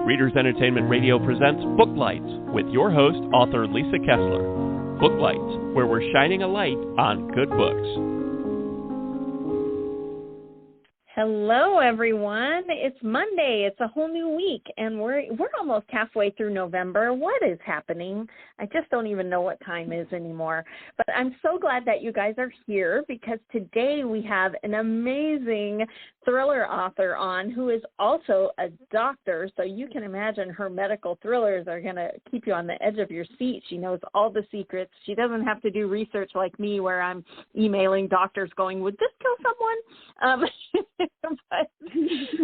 Readers Entertainment Radio presents Booklights with your host, author Lisa Kessler. Booklights, where we're shining a light on good books. Hello, everyone. It's Monday. It's a whole new week, and we're almost halfway through November. What is happening? I just don't even know what time is anymore. But I'm so glad that you guys are here because today we have an amazing thriller author on who is also a doctor. So you can imagine her medical thrillers are going to keep you on the edge of your seat. She knows all the secrets. She doesn't have to do research like me where I'm emailing doctors going, would this kill someone?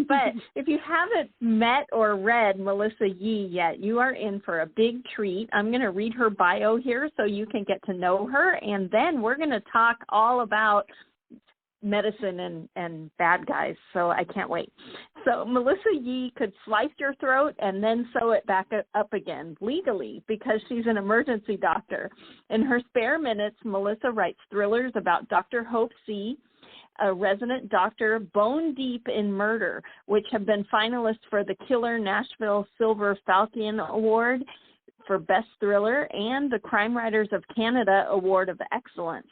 But if you haven't met or read Melissa Yee yet, you are in for a big treat. I'm going to read her bio here so you can get to know her, and then we're going to talk all about medicine and bad guys, so I can't wait. So Melissa Yee could slice your throat and then sew it back up again legally because she's an emergency doctor. In her spare minutes, Melissa writes thrillers about Dr. Hope C., a resident doctor, bone deep in murder, which have been finalists for the Killer Nashville Silver Falcon Award for Best Thriller and the Crime Writers of Canada Award of Excellence.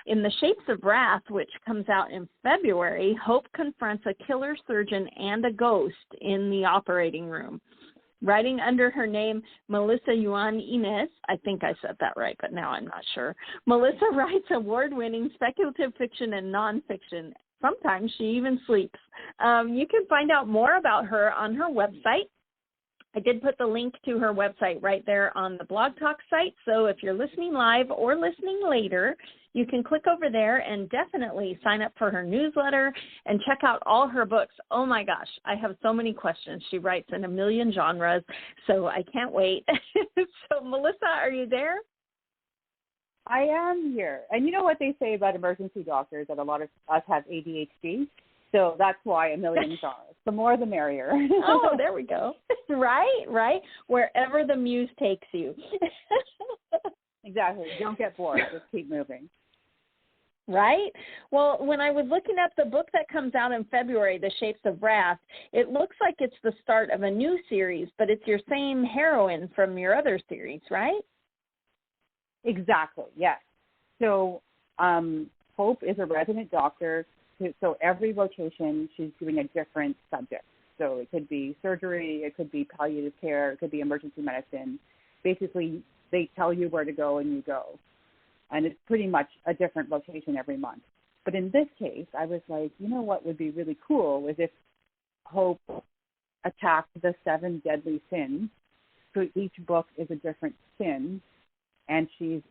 In The Shapes of Wrath, which comes out in February, Hope confronts a killer surgeon and a ghost in the operating room. Writing under her name, Melissa Yuan Inez, I think I said that right, but now I'm not sure. Melissa writes award-winning speculative fiction and nonfiction. Sometimes she even sleeps. You can find out more about her on her website. I did put the link to her website right there on the Blog Talk site, so if you're listening live or listening later, you can click over there and definitely sign up for her newsletter and check out all her books. Oh my gosh, I have so many questions. She writes in a million genres, so I can't wait. So Melissa, are you there? I am here. And you know what they say about emergency doctors, that a lot of us have ADHD? So that's why a million genres. The more the merrier. Oh, there we go. Right. Wherever the muse takes you. Exactly. Don't get bored. Just keep moving. Right? Well, when I was looking up the book that comes out in February, The Shapes of Wrath, it looks like it's the start of a new series, but it's your same heroine from your other series, right? Exactly, yes. So Hope is a resident doctor. So every rotation, she's doing a different subject. So it could be surgery, it could be palliative care, it could be emergency medicine. Basically, they tell you where to go and you go. And it's pretty much a different rotation every month. But in this case, I was like, you know what would be really cool was if Hope attacked the 7 deadly sins. So each book is a different sin, and she's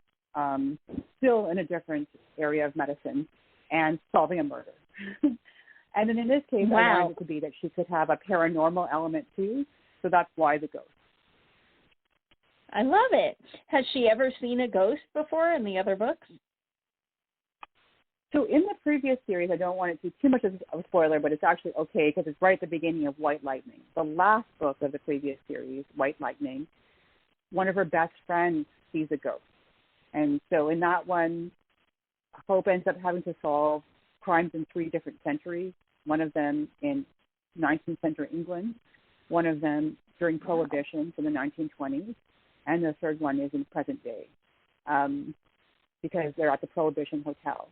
still in a different area of medicine and solving a murder. And then in this case, wow. I wanted it to be that she could have a paranormal element too. So that's why the ghost. I love it. Has she ever seen a ghost before in the other books? So in the previous series, I don't want it to be too much of a spoiler, but it's actually okay because it's right at the beginning of White Lightning. The last book of the previous series, White Lightning, one of her best friends sees a ghost. And so in that one, Hope ends up having to solve crimes in 3 different centuries, one of them in 19th century England, one of them during Prohibition in the 1920s, and the third one is in present day because they're at the Prohibition Hotel.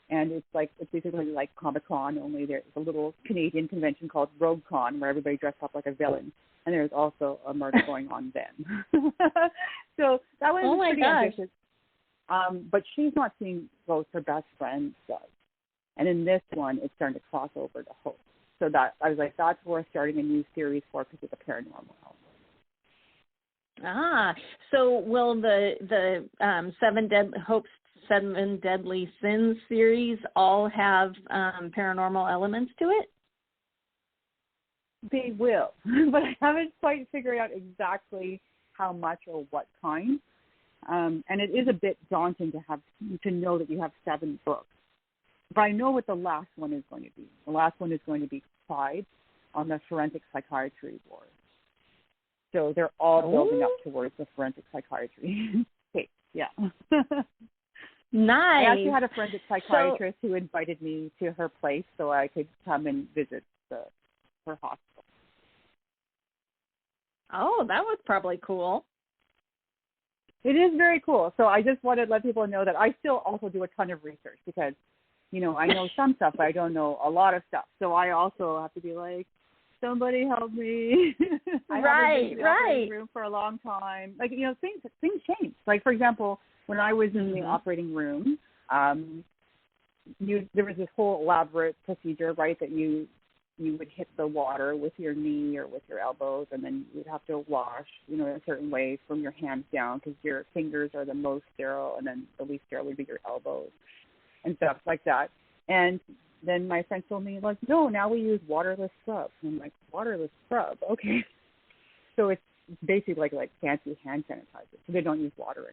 And it's basically like Comic-Con, only there's a little Canadian convention called Rogue Con where everybody dressed up like a villain. And there's also a murder going on then. So that was pretty ambitious. But she's not seeing ghosts, her best friend does. And in this one, it's starting to cross over to Hope. So that I was like, that's worth starting a new series for because it's a paranormal element. So will the Hope's 7 Deadly Sins series all have paranormal elements to it? They will, but I haven't quite figured out exactly how much or what kind. And it is a bit daunting to know that you have 7 books. But I know what the last one is going to be. The last one is going to be Pride on the Forensic Psychiatry Board. So they're all building up towards the forensic psychiatry case. Yeah. Nice. I actually had a forensic psychiatrist who invited me to her place so I could come and visit her hospital. Oh, that was probably cool. It is very cool. So I just wanted to let people know that I still also do a ton of research because, you know, I know some stuff, but I don't know a lot of stuff. So I also have to be like, somebody help me. I haven't been to the operating room for a long time. Like, you know, things change. Like, for example, when I was in the operating room, there was this whole elaborate procedure, right, that you would hit the water with your knee or with your elbows, and then you'd have to wash, you know, in a certain way from your hands down because your fingers are the most sterile, and then the least sterile would be your elbows and stuff like that. And then my friend told me, like, no, now we use waterless scrub. And I'm like, waterless scrub? Okay. So it's basically like fancy hand sanitizer. So they don't use water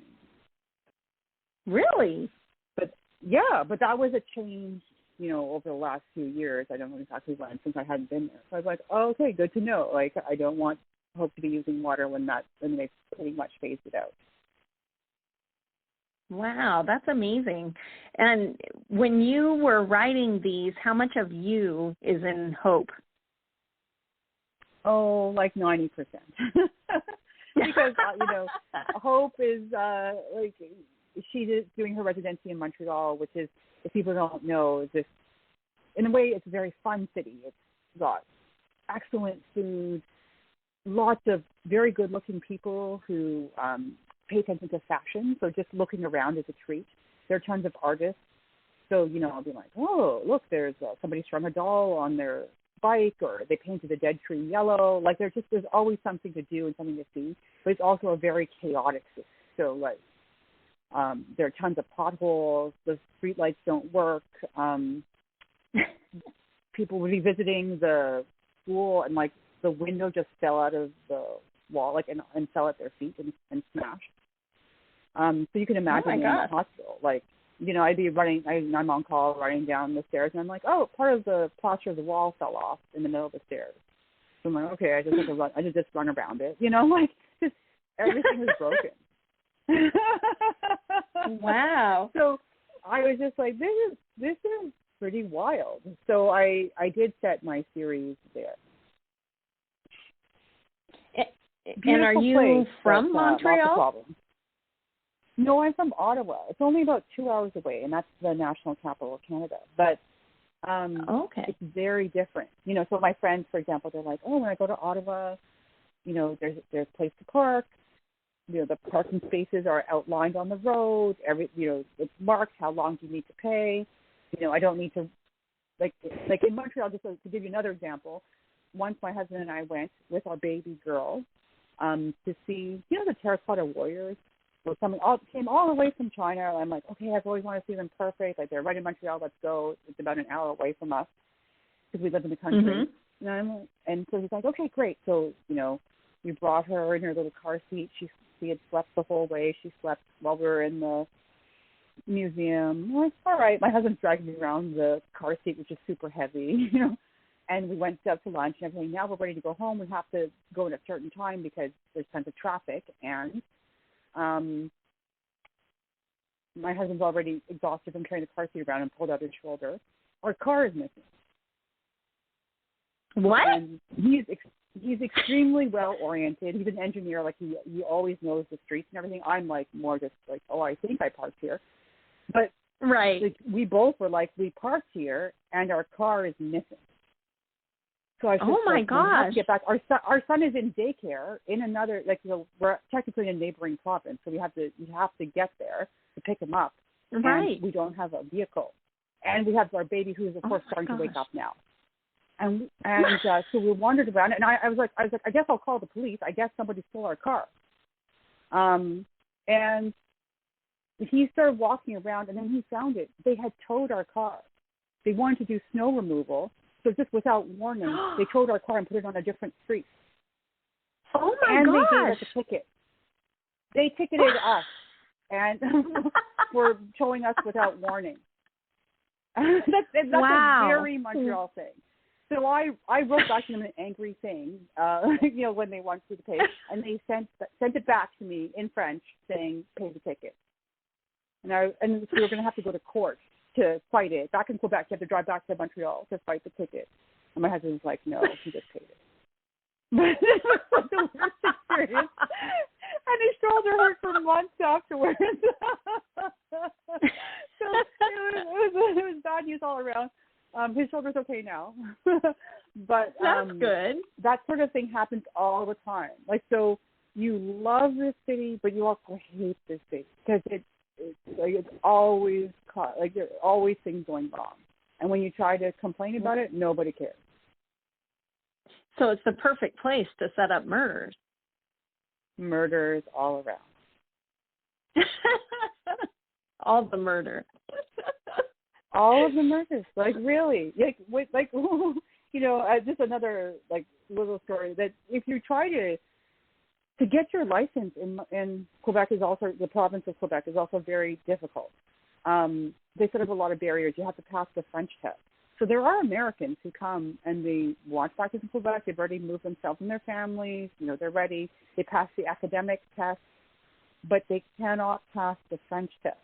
anymore. Really? But, yeah, but that was a change, you know, over the last few years. I don't know exactly when, since I hadn't been there. So I was like, oh, okay, good to know. Like, I don't hope to be using water when they've pretty much phased it out. Wow, that's amazing. And when you were writing these, how much of you is in Hope? Oh, like 90%. Because, you know, Hope is, like, she's doing her residency in Montreal, which is, if people don't know, is this, in a way, it's a very fun city. It's got excellent food, lots of very good-looking people who pay attention to fashion. So just looking around is a treat. There are tons of artists. So, you know, I'll be like, oh, look, there's somebody strung a doll on their bike, or they painted a dead tree yellow. Like, there's always something to do and something to see. But it's also a very chaotic city. So, like, there are tons of potholes. The streetlights don't work. People would be visiting the school, and, like, the window just fell out of the wall, like, and fell at their feet and smashed. So you can imagine in the hospital, like, you know, I'd be I'm on call running down the stairs, and I'm like, oh, part of the plaster of the wall fell off in the middle of the stairs. So I'm like, okay, I just have to run. I just run around it, you know, like, just everything was broken. Wow. So I was just like, this is pretty wild. So I did set my series there. And are you from Montreal? Lots of problems. No, I'm from Ottawa. It's only about 2 hours away, and that's the national capital of Canada. But it's very different. You know, so my friends, for example, they're like, oh, when I go to Ottawa, you know, there's a place to park. You know, the parking spaces are outlined on the road. You know, it's marked how long do you need to pay. You know, I don't need to, like in Montreal, just to give you another example, once my husband and I went with our baby girl to see, you know, the Terracotta Warriors. So someone came all the way from China. I'm like, okay, I've always wanted to see them perfect. Like, they're right in Montreal. Let's go. It's about an hour away from us because we live in the country. Mm-hmm. And so he's like, okay, great. So, you know, we brought her in her little car seat. She had slept the whole way. She slept while we were in the museum. I'm like, all right. My husband's dragging me around the car seat, which is super heavy, you know. And we went out to lunch and everything. Now we're ready to go home. We have to go at a certain time because there's tons of traffic. And my husband's already exhausted from carrying the car seat around and pulled out his shoulder. Our car is missing. What? And he's extremely well oriented. He's an engineer. Like, he always knows the streets and everything. I'm like more just like, oh, I think I parked here. But right, like, we both were like, we parked here and our car is missing. So I oh my gosh! We have to get back. Our son is in daycare in another, like, you know, we're technically in a neighboring province, so we have to get there to pick him up. Right. And we don't have a vehicle, and we have our baby who's of course starting to wake up now. And so we wandered around, and I was like, I guess I'll call the police. I guess somebody stole our car. And he started walking around, and then he found it. They had towed our car. They wanted to do snow removal. So just without warning, they towed our car and put it on a different street. Oh, my gosh. And gosh. they gave us a ticket. They ticketed us and for towing us without warning. That's wow. a very Montreal thing. So I wrote back to them an angry thing, you know, when they wanted to pay, and they sent it back to me in French saying, pay the ticket. And so we were going to have to go to court to fight it. Back in Quebec, you have to drive back to Montreal to fight the ticket. And my husband was like, no, he just paid it. But it was like the worst experience. And his shoulder hurt for months afterwards. So it was bad news all around. His shoulder's okay now. But that's good. That sort of thing happens all the time. Like, so you love this city, but you also hate this city because it's always like there are always things going wrong. And when you try to complain about it, nobody cares. So it's the perfect place to set up murders. Murders all around. All the murder. All of the murders, like really, like you know, just another like little story that if you try to get your license in Quebec is also the province of Quebec is also very difficult. They set up a lot of barriers. You have to pass the French test. So there are Americans who come and they want to practice in Quebec. They've already moved themselves and their families. You know, they're ready. They pass the academic test, but they cannot pass the French test.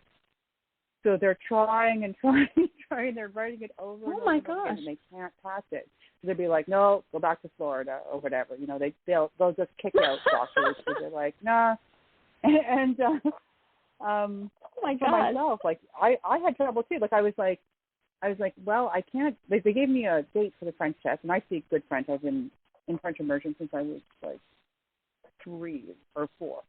So they're trying and trying. They're writing it over and over again, and they can't pass it. So they'll be like, no, go back to Florida or whatever. You know, they'll just kick out doctors because they're like, nah. And oh my for God. myself, like I had trouble too. Like I was like, well, I can't. They gave me a date for the French test, and I speak good French. I've been in French immersion since I was like 3 or 4.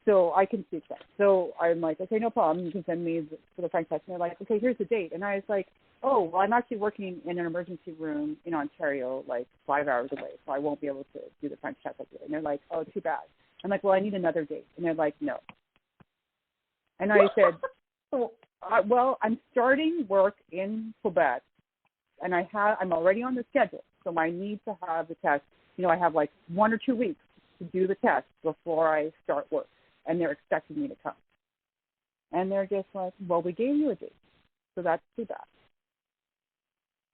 So I can speak that. So I'm like, okay, no problem. You can send me for the French test. And they're like, okay, here's the date. And I was like, oh, well, I'm actually working in an emergency room in Ontario, like 5 hours away, so I won't be able to do the French test. And they're like, oh, too bad. I'm like, well, I need another date. And they're like, no. And I said, well, I'm starting work in Quebec, and I'm already on the schedule, so I need to have the test. You know, I have like 1 or 2 weeks to do the test before I start work. And they're expecting me to come. And they're just like, well, we gave you a date, so that's too bad.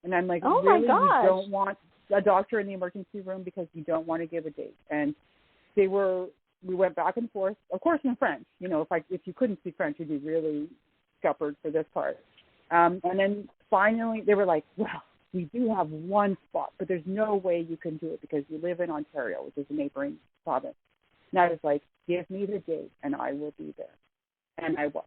And I'm like, oh really, my gosh. You don't want a doctor in the emergency room because you don't want to give a date? And we went back and forth, of course in French. You know, if you couldn't speak French, you'd be really scuppered for this part. And then finally they were like, well, we do have one spot, but there's no way you can do it because you live in Ontario, which is a neighboring province. And I was like, give me the date, and I will be there. And I was.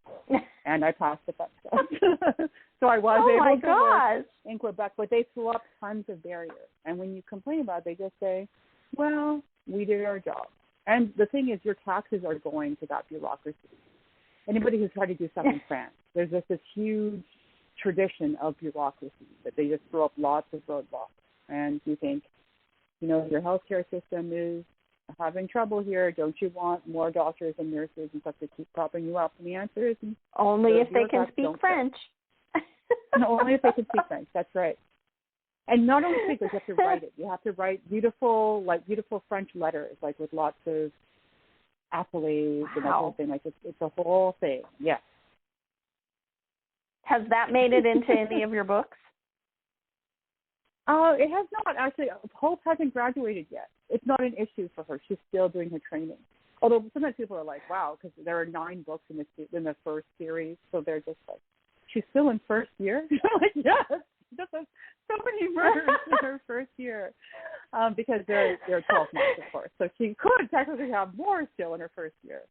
And I passed the French test. So I was able to work in Quebec, but they threw up tons of barriers. And when you complain about it, they just say, well, we did our job. And the thing is, your taxes are going to that bureaucracy. Anybody who's tried to do stuff in France, there's just this huge tradition of bureaucracy that they just throw up lots of roadblocks. And you think, you know, your healthcare system is having trouble here. Don't you want more doctors and nurses and stuff to keep propping you up? And the answer is only if they can speak French. No, only if they can speak French. That's right. And not only speak, but you have to write it. You have to write beautiful French letters, like with lots of accolades and that sort of thing. Like it's a whole thing. Yes. Has that made it into any of your books? It has not actually. Hope hasn't graduated yet. It's not an issue for her. She's still doing her training. Although sometimes people are like, wow, because there are 9 books in the first series, so they're just like, she's still in first year? Like, yes, just so many murders in her first year, because they're 12 months, of course. So she could technically have more still in her first year.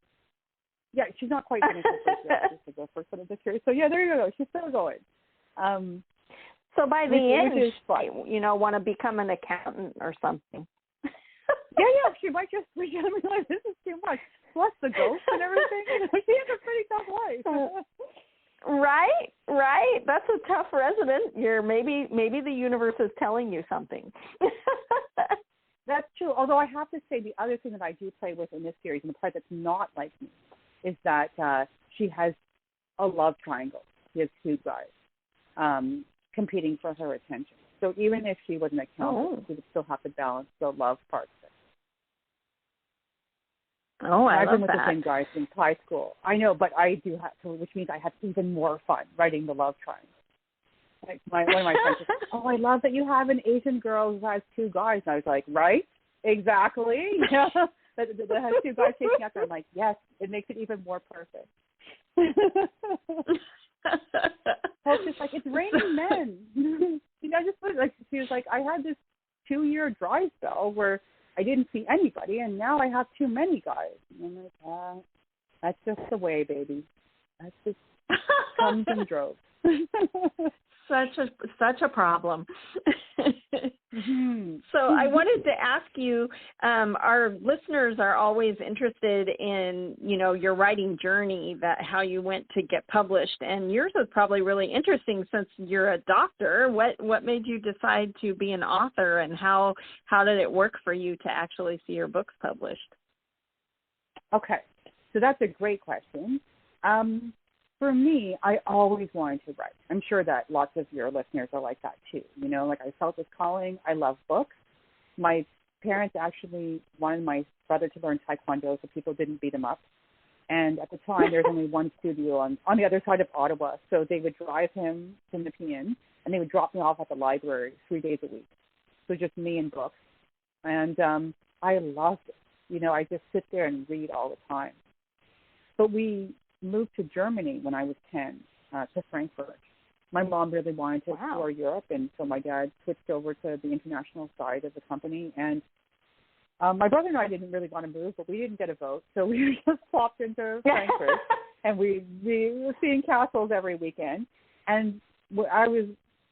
Yeah, she's not quite finished her first year. She's the first one of the series. So yeah, there you go. She's still going. So by the end, you know, want to become an accountant or something. Yeah, she might just realize this is too much. Plus the ghosts and everything. She has a pretty tough life. Right. That's a tough resident. Maybe the universe is telling you something. That's true. Although I have to say, the other thing that I do play with in this series, and the part that's not like me, is that she has a love triangle. She has 2 guys competing for her attention. So even if she was an accountant, she would still have to balance the love part of it. Oh, I've been with the same guys since high school. I know, but I do have to, which means I have even more fun writing the love triangle. Like one of my friends said, oh, I love that you have an Asian girl who has 2 guys. And I was like, right? Exactly. Yeah. that has 2 guys chasing after. I'm like, yes, it makes it even more perfect. Hope's just like, it's raining men. You know, just like she was like, I had this 2-year dry spell where I didn't see anybody, and now I have too many guys. And I'm like, that's just the way, baby. That's just comes in droves. Such a problem. Mm-hmm. So I wanted to ask you, our listeners are always interested in, your writing journey, that how you went to get published, and yours is probably really interesting since you're a doctor. What made you decide to be an author, and how did it work for you to actually see your books published? Okay, so that's a great question. For me, I always wanted to write. I'm sure that lots of your listeners are like that too. Like I felt this calling. I love books. My parents actually wanted my brother to learn Taekwondo so people didn't beat him up. And at the time, there was only one studio on the other side of Ottawa. So they would drive him to Nepean, and they would drop me off at the library 3 days a week. So just me and books. And I loved it. I just sit there and read all the time. But we moved to Germany when I was 10, to Frankfurt. My mom really wanted to explore Europe, and so my dad switched over to the international side of the company. And my brother and I didn't really want to move, but we didn't get a vote, so we just plopped into Frankfurt, and we were seeing castles every weekend. And I was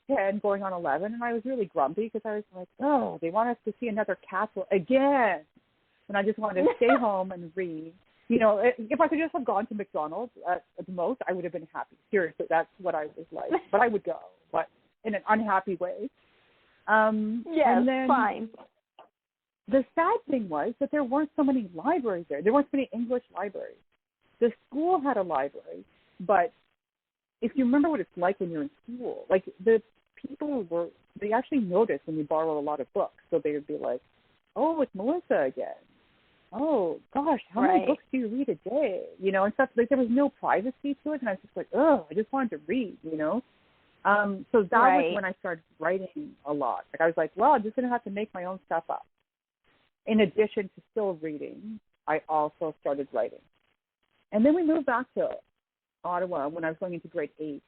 10 going on 11, and I was really grumpy because I was like, oh, they want us to see another castle again. And I just wanted to stay home and read. If I could just have gone to McDonald's at the most, I would have been happy. Seriously, that's what I was like. But I would go, but in an unhappy way. Yes, and then fine. The sad thing was that there weren't so many libraries there. There weren't so many English libraries. The school had a library, but if you remember what it's like when you're in school, like the people they actually noticed when you borrow a lot of books. So they would be like, oh, it's Melissa again. Oh, gosh, how many books do you read a day? And stuff. Like, there was no privacy to it, and I was just like, oh, I just wanted to read, So that was when I started writing a lot. Like, I was like, well, I'm just going to have to make my own stuff up. In addition to still reading, I also started writing. And then we moved back to Ottawa when I was going into grade 8.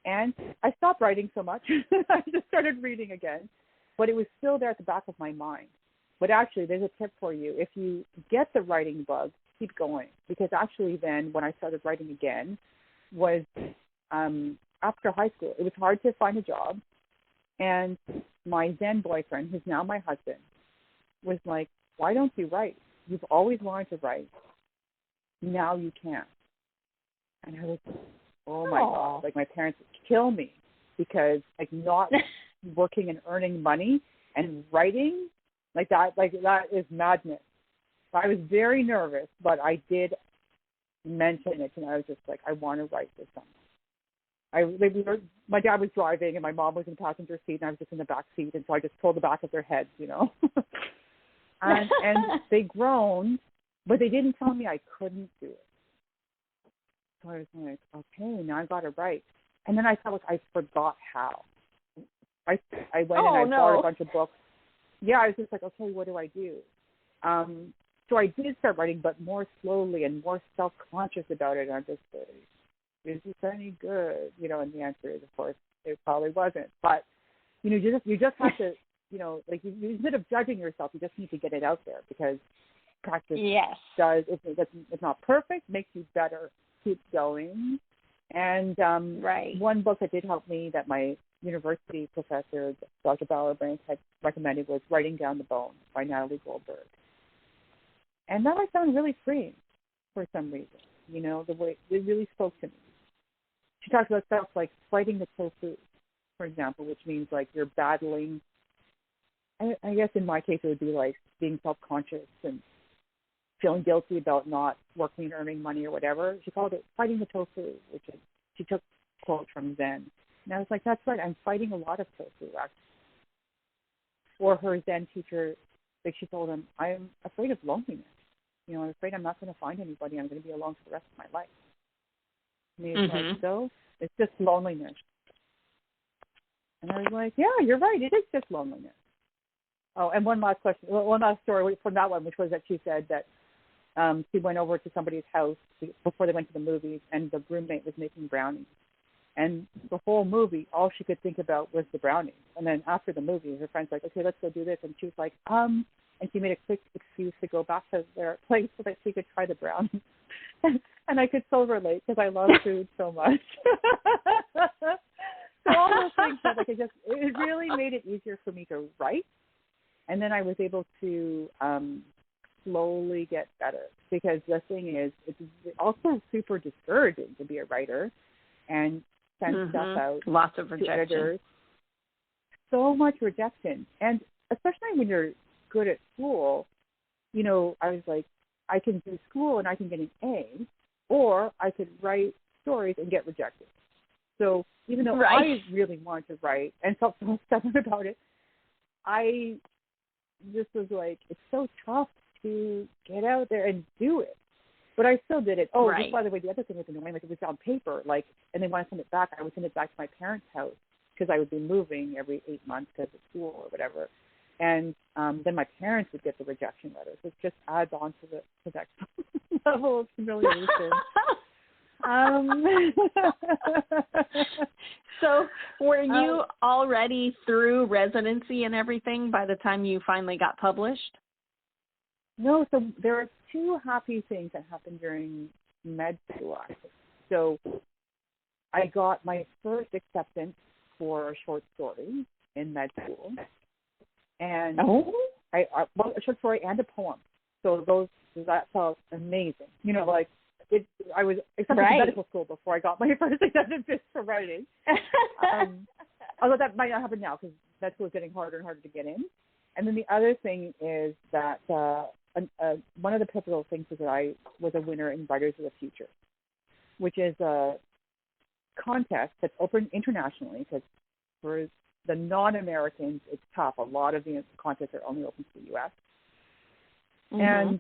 And I stopped writing so much. I just started reading again. But it was still there at the back of my mind. But actually, there's a tip for you. If you get the writing bug, keep going. Because actually then, when I started writing again, was after high school. It was hard to find a job. And my then boyfriend, who's now my husband, was like, why don't you write? You've always wanted to write. Now you can. And I was like, oh, my God. Like, my parents would kill me because, like, not working and earning money and writing, that is madness. So I was very nervous, but I did mention it, and I was just like, I want to write this summer. My dad was driving, and my mom was in the passenger seat, and I was just in the back seat, and so I just pulled the back of their heads, and they groaned, but they didn't tell me I couldn't do it. So I was like, okay, now I've got to write. And then I felt like I forgot how. I went and I bought a bunch of books. Yeah, I was just like, okay, what do I do? So I did start writing, but more slowly and more self-conscious about it. And I'm just like, is this any good? And the answer is, of course, it probably wasn't. But, you just have to, instead of judging yourself, you just need to get it out there because practice does, it's not perfect, makes you better. Keep going. And one book that did help me that my university professor, Dr. Bauer-Brandt, had recommended was Writing Down the Bone by Natalie Goldberg. And that I found really freeing for some reason. The way it really spoke to me. She talks about stuff like fighting the tofu, for example, which means like you're battling, I guess in my case it would be like being self-conscious and feeling guilty about not working and earning money or whatever. She called it fighting the tofu, which is, she took quotes from Zen. And I was like, that's right, I'm fighting a lot of tofu, actually. Or her Zen teacher, like she told him, I'm afraid of loneliness. I'm afraid I'm not going to find anybody. I'm going to be alone for the rest of my life. And he was like, so it's just loneliness. And I was like, yeah, you're right. It is just loneliness. Oh, and one last story from that one, which was that she said that she went over to somebody's house before they went to the movies, and the roommate was making brownies. And the whole movie, all she could think about was the brownies. And then after the movie, her friend's like, okay, let's go do this. And she was like, and she made a quick excuse to go back to their place so that she could try the brownies. And I could so relate because I love food so much. So all those things that it really made it easier for me to write. And then I was able to slowly get better, because the thing is, it's also super discouraging to be a writer and send stuff out. Lots of rejection. To editors. So much rejection. And especially when you're good at school, you know, I was like, I can do school and I can get an A, or I could write stories and get rejected. So even though I really wanted to write and felt so stubborn about it, I just was like, it's so tough to get out there and do it. But I still did it. Oh, just by the way, the other thing was annoying, like it was on paper, like, and they want to send it back. I would send it back to my parents' house because I would be moving every 8 months because of school or whatever. And then my parents would get the rejection letters. It just adds on to the next level of humiliation. So were you already through residency and everything by the time you finally got published? No, so there are two happy things that happened during med school. So I got my first acceptance for a short story in med school. And a short story and a poem. So that felt amazing. You know, like I was accepted to medical school before I got my first acceptance for writing. Although that might not happen now because med school is getting harder and harder to get in. And then the other thing is that one of the pivotal things is that I was a winner in Writers of the Future, which is a contest that's open internationally, because for the non-Americans, it's tough. A lot of the contests are only open to the U.S. And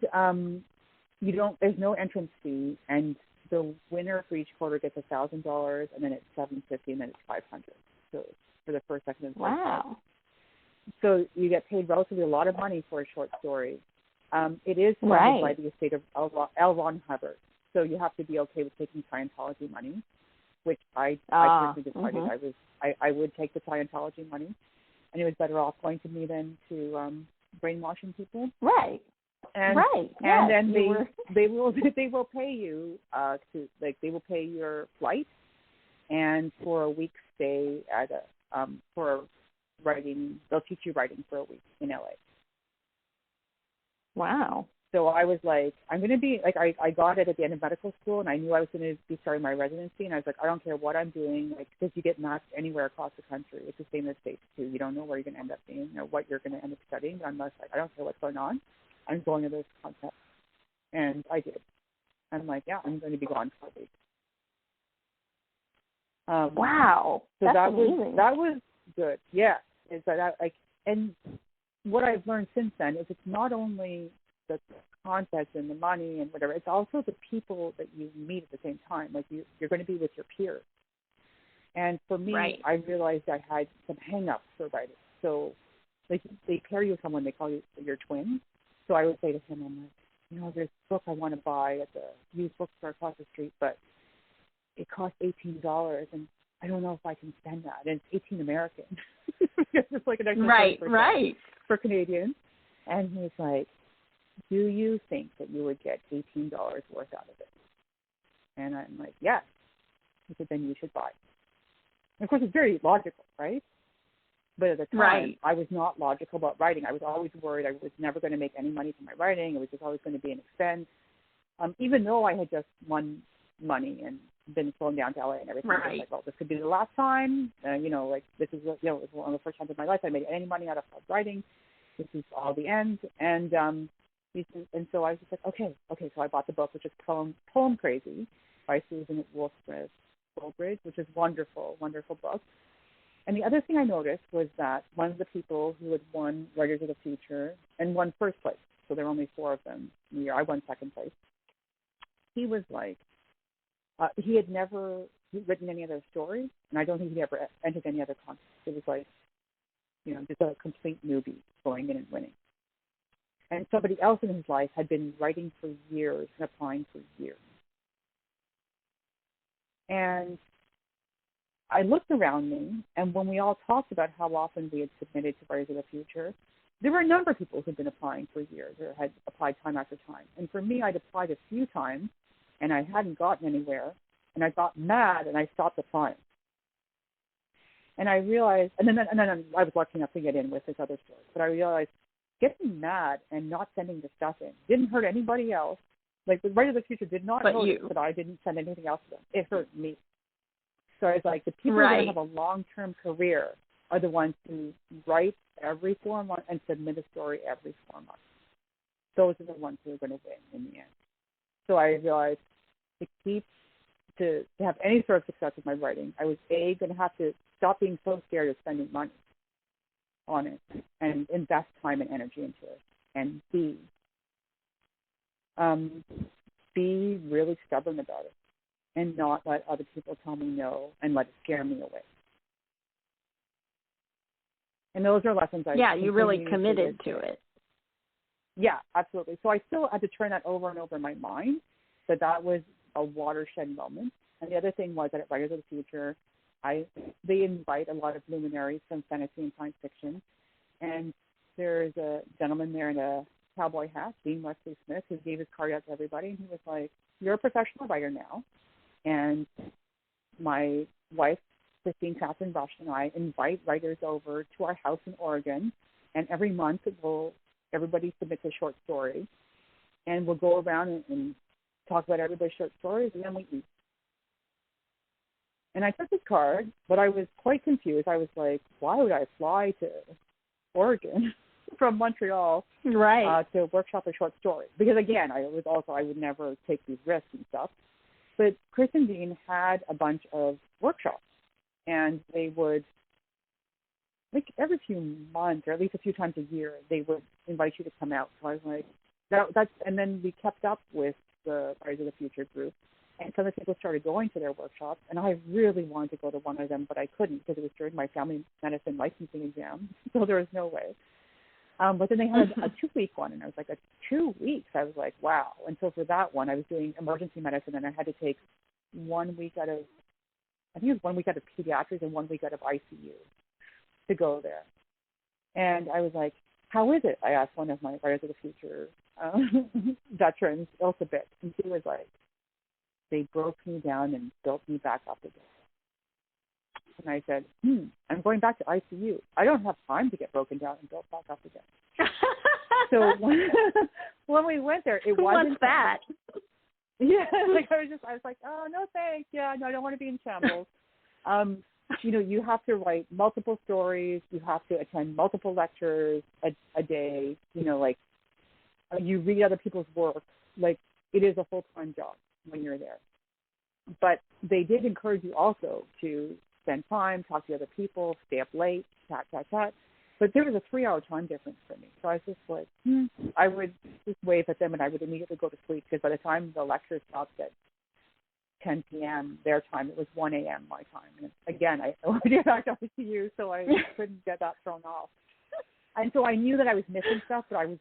there's no entrance fee, and the winner for each quarter gets $1,000, and then it's $750, and then it's $500. So for the first, second, and third. Wow. So you get paid relatively a lot of money for a short story. It is funded by the estate of L. Ron Hubbard. So you have to be okay with taking Scientology money, which I personally decided I would take the Scientology money, and it was better off going to me than to brainwashing people. Right. And then they will pay you they will pay your flight and for a week's stay at for writing. They'll teach you writing for a week in LA. Wow. So I was like, I'm going to be like, I got it at the end of medical school, and I knew I was going to be starting my residency, and I was like, I don't care what I'm doing, like, because you get matched anywhere across the country. It's the same as States too. You don't know where you're going to end up being or what you're going to end up studying, unless I don't care what's going on. I'm going to those concepts, and I did. I'm like, yeah, I'm going to be gone for a week. Wow, so that's amazing. That was good. Yeah, is that and what I've learned since then is it's not only the contest and the money and whatever, it's also the people that you meet at the same time. Like you're going to be with your peers. And for me, I realized I had some hang-ups for writing. So like they pair you with someone, they call you your twin. So I would say to him, I'm like, there's a book I want to buy at the used bookstore across the street, but it costs $18, and I don't know if I can spend that. And it's 18 American. It's like an extra for Canadians. And he's like, do you think that you would get $18 worth out of it? And I'm like, yes. He said, then you should buy. And of course, it's very logical, right? But at the time, I was not logical about writing. I was always worried I was never going to make any money from my writing. It was just always going to be an expense. Even though I had just won money and been flown down to LA and everything. I was like, well, this could be the last time. This is, it was one of the first times in my life I made any money out of writing. This is all the end. And so I was just like, okay. So I bought the book, which is Poem Crazy by Susan Wolfridge, which is wonderful, wonderful book. And the other thing I noticed was that one of the people who had won Writers of the Future and won first place, so there were only 4 of them in the year, I won second place. He was like, he had never written any other stories, and I don't think he'd ever entered any other contest. It was like, just a complete newbie going in and winning. And somebody else in his life had been writing for years and applying for years. And I looked around me, and when we all talked about how often we had submitted to Writers of the Future, there were a number of people who'd been applying for years or had applied time after time. And for me, I'd applied a few times, and I hadn't gotten anywhere, and I got mad, and I stopped applying. And I realized, and then I was lucky enough to get in with this other story, but I realized getting mad and not sending the stuff in didn't hurt anybody else. Like, the Writers of the Future did not notice that I didn't send anything else to them. It hurt me. So I was like, the people who are going to have a long-term career are the ones who write every 4 months and submit a story every 4 months. Those are the ones who are going to win in the end. So I realized to have any sort of success with my writing, I was going to have to stop being so scared of spending money on it and invest time and energy into it, and be really stubborn about it and not let other people tell me no and let it scare me away. And those are lessons you really committed to it. Yeah, absolutely. So I still had to turn that over and over in my mind, that was a watershed moment. And the other thing was that at Writers of the Future, they invite a lot of luminaries from fantasy and science fiction. And there's a gentleman there in a cowboy hat, Dean Wesley Smith, who gave his card out to everybody. And he was like, "You're a professional writer now. And my wife, Christine Catherine Rush, and I invite writers over to our house in Oregon. And every month everybody submits a short story. And we'll go around and talk about everybody's short stories, and then we eat." And I took his card, but I was quite confused. I was like, why would I fly to Oregon from Montreal to workshop a short story? Because, again, I would never take these risks and stuff. But Chris and Dean had a bunch of workshops, and they would, like, every few months, or at least a few times a year, they would invite you to come out. So I was like, and then we kept up with the Writers of the Future group. And some of the people started going to their workshops, and I really wanted to go to one of them, but I couldn't because it was during my family medicine licensing exam, so there was no way. But then they had a 2-week one, and I was like, 2 weeks? I was like, wow. And so for that one, I was doing emergency medicine, and I had to take 1 week out of, I think it was 1 week out of pediatrics and 1 week out of ICU to go there. And I was like, how is it? I asked one of my Writers of the Future veterans, Ilsa Bitt, and she was like, they broke me down and built me back up again. And I said, I'm going back to ICU. I don't have time to get broken down and built back up again. So when we went there, it wasn't What's that? Yeah, I was like, oh, no thanks. Yeah, no, I don't want to be in shambles. You have to write multiple stories. You have to attend multiple lectures a day. You read other people's work. Like, it is a full-time job when you're there. But they did encourage you also to spend time, talk to other people, stay up late, chat. But there was a 3-hour time difference for me. So I was just like, I would just wave at them and I would immediately go to sleep, because by the time the lecture stopped at 10 p.m. their time, it was 1 a.m. my time. And again, I went back to ICU, so I couldn't get that thrown off. And so I knew that I was missing stuff, but I was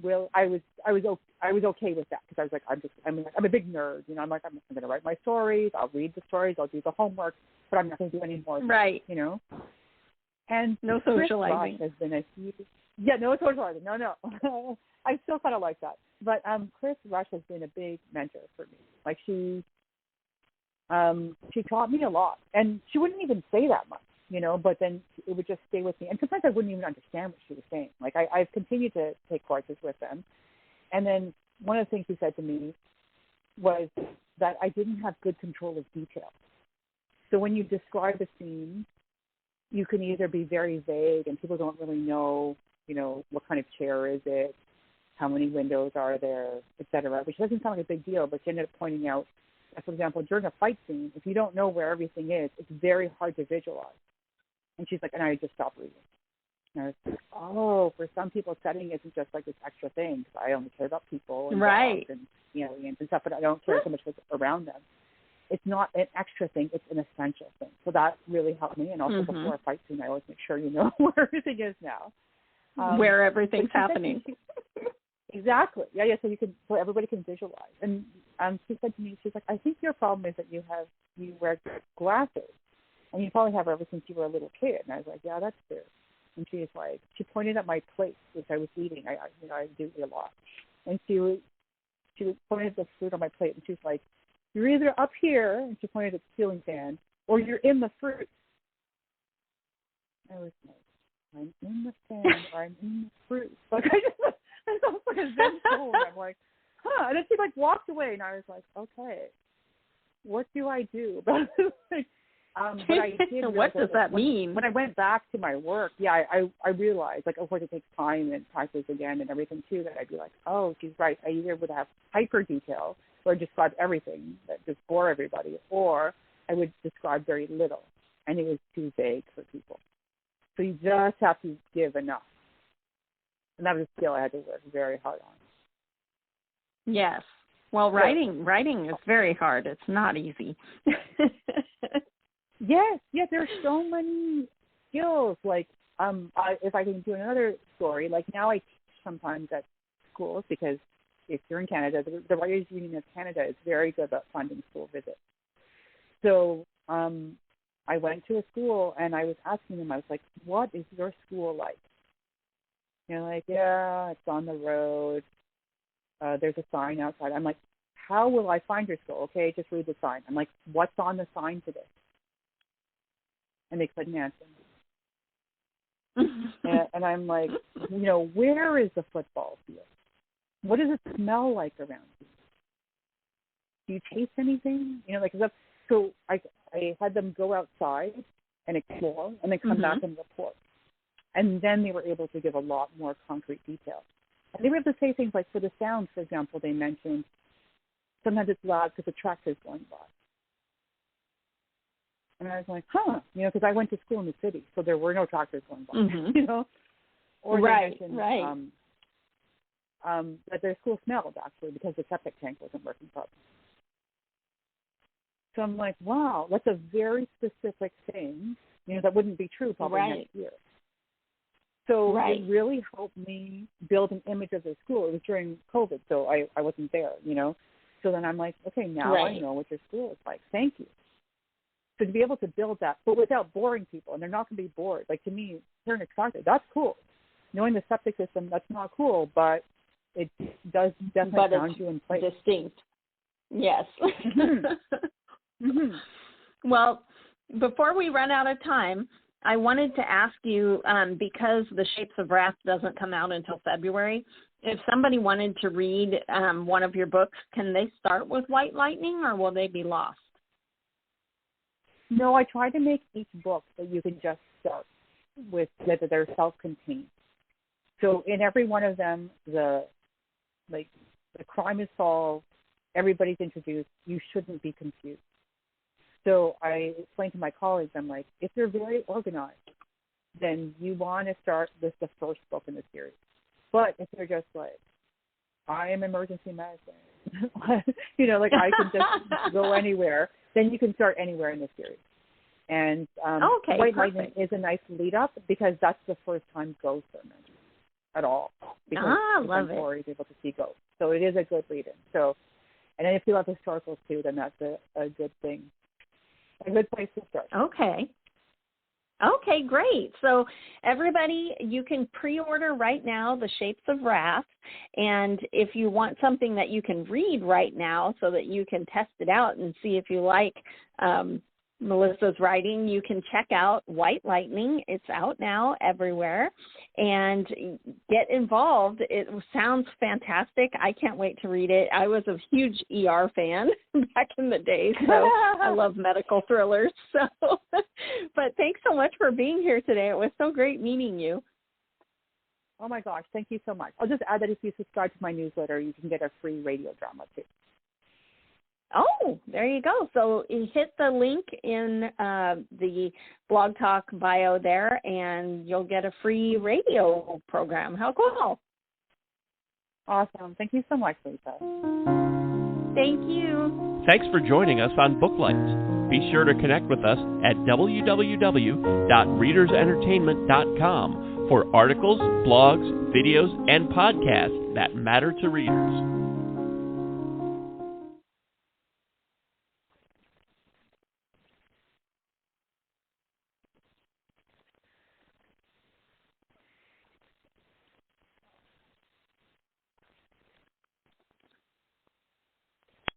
okay with that, because I was like, I'm a big nerd, I'm like, I'm going to write my stories, I'll read the stories, I'll do the homework, but I'm not going to do any more. Right. And no socializing. Has been a huge, no socializing. No. I still kind of like that. But Chris Rush has been a big mentor for me. Like, she taught me a lot, and she wouldn't even say that much. But then it would just stay with me. And sometimes I wouldn't even understand what she was saying. Like, I've continued to take courses with them. And then one of the things she said to me was that I didn't have good control of detail. So when you describe a scene, you can either be very vague and people don't really know, what kind of chair is it, how many windows are there, et cetera, which doesn't sound like a big deal, but she ended up pointing out that, for example, during a fight scene, if you don't know where everything is, it's very hard to visualize. And she's like, and I just stopped reading. And I was like, for some people, setting isn't just like this extra thing, because I only care about people and dogs and aliens and stuff, but I don't care so much what's around them. It's not an extra thing; it's an essential thing. So that really helped me. And also before a fight scene, I always make sure you know where everything is now, where everything's happening. Exactly. Yeah. So everybody can visualize. And she said to me, she's like, I think your problem is that you wear glasses. And you probably have ever since you were a little kid. And I was like, yeah, that's true. And she pointed at my plate, which I was eating. I do eat a lot. And she pointed at the food on my plate, and she's like, "You're either up here," and she pointed at the ceiling fan, "or you're in the fruit." I was like, "I'm in the fan, or I'm in the fruit." Like I was like a Zen soul. I'm like, "Huh?" And then she like walked away, and I was like, "Okay, what do I do?" But I did. What does that mean? When I went back to my work, I realized, like, of course, it takes time and practice again and everything too. That I'd be like, "Oh, she's right. I either would have hyper detail or describe everything that just bore everybody, or I would describe very little, and it was too vague for people." So you just have to give enough, and that was a skill I had to work very hard on. Yes. Well, writing is very hard. It's not easy. Yes, there's so many skills. Like, if I can do another story, like now I teach sometimes at schools, because if you're in Canada, the Writers Union of Canada is very good about funding school visits. So I went to a school and I was asking them, I was like, "What is your school like?" And they're like, "Yeah, it's on the road. There's a sign outside." I'm like, "How will I find your school?" "Okay, just read the sign." I'm like, "What's on the sign today?" And they couldn't answer me. and I'm like, where is the football field? What does it smell like around you? Do you taste anything? So I had them go outside and explore, and then come back and report. And then they were able to give a lot more concrete detail. And they were able to say things like, for the sounds, for example, they mentioned sometimes it's loud because the tractor's going by. And I was like, because I went to school in the city, so there were no tractors going by, Or they mentioned that their school smelled, actually, because the septic tank wasn't working properly. So I'm like, wow, that's a very specific thing, that wouldn't be true probably next year. So it really helped me build an image of the school. It was during COVID, so I wasn't there, So then I'm like, okay, now I know what your school is like. Thank you. So to be able to build that, but without boring people, and they're not going to be bored. Like, to me, hearing a tractor, that's cool. Knowing the septic system, that's not cool, but it does definitely sound you in place. Distinct. Yes. Well, before we run out of time, I wanted to ask you, because The Shapes of Wrath doesn't come out until February, if somebody wanted to read one of your books, can they start with White Lightning, or will they be lost? No, I try to make each book that you can just start with, that they're self-contained. So in every one of them, the crime is solved, everybody's introduced, you shouldn't be confused. So I explain to my colleagues, I'm like, if you're very organized, then you want to start with the first book in the series. But if you're just like, I am emergency medicine, I can just go anywhere, then you can start anywhere in the series. And White Lightning is a nice lead-up, because that's the first time ghosts are mentioned at all. Because love it. Corey is able to see ghosts. So it is a good lead-in. So, and then if you love historicals too, then that's a good thing. A good place to start. Okay, great. So everybody, you can pre-order right now The Shapes of Wrath. And if you want something that you can read right now so that you can test it out and see if you like Melissa's writing, you can check out White Lightning. It's out now everywhere. And get involved. It sounds fantastic. I can't wait to read it. I was a huge ER fan back in the day, so I love medical thrillers. So, but thanks so much for being here today. It was so great meeting you. Oh my gosh, thank you so much. I'll just add that if you subscribe to my newsletter, you can get a free radio drama too. Oh, there you go. So you hit the link in the Blog Talk bio there, and you'll get a free radio program. How cool. Awesome. Thank you so much, Lisa. Thank you. Thanks for joining us on Booklights. Be sure to connect with us at www.readersentertainment.com for articles, blogs, videos, and podcasts that matter to readers.